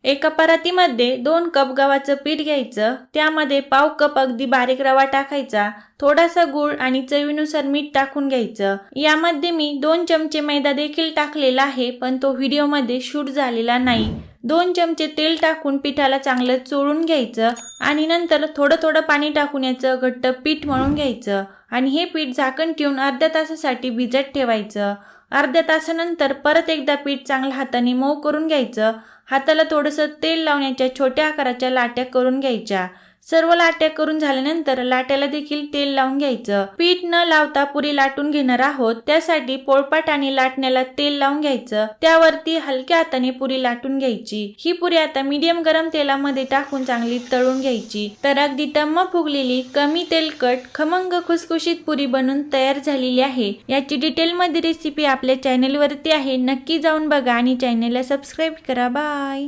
एका परातीमध्ये 2 कप गव्हाचं पीठ घ्यायचं, त्यामध्ये पाव कप अगदी बारीक रवा टाकायचा, थोडासा गूळ आणि चवीनुसार मीठ टाकून घ्यायचं। यामध्ये मी 2 चमचे मैदा देखील टाकलेला आहे, पण तो व्हिडिओमध्ये शूट झालेला नाही। 2 चमचे तेल टाकून पिठाला चांगलं चोळून घ्यायचं आणि नंतर थोडं थोडं पाणी टाकून याचं घट्ट पीठ मळून घ्यायचं आणि हे पीठ झाकण ठेवून अर्ध्या तासासाठी भिजत ठेवायचं। अर्ध्या तासानंतर परत एकदा पीठ चांगल्या हाताने मऊ करून घ्यायचं। हाताला थोडंसं तेल लावण्याच्या छोट्या आकाराच्या लाट्या करून घ्यायच्या। सर्व लाट्या करून झाल्यानंतर लाट्याला देखील तेल लावून घ्यायचं। पीठ न लावता पुरी लाटून घेणार आहोत, त्यासाठी पोळपाट आणि लाटण्याला तेल लावून घ्यायचं। त्यावरती हलक्या हाताने पुरी लाटून घ्यायची। ही पुरी आता मीडियम गरम तेलामध्ये टाकून चांगली तळून घ्यायची। तर अगदी टम्म फुगलेली कमी तेलकट खमंग खुसखुशीत पुरी बनून तयार झालेली आहे। याची डिटेलमध्ये रेसिपी आपल्या चॅनलवरती आहे, नक्की जाऊन बघा आणि चॅनलला सबस्क्राईब करा। बाय।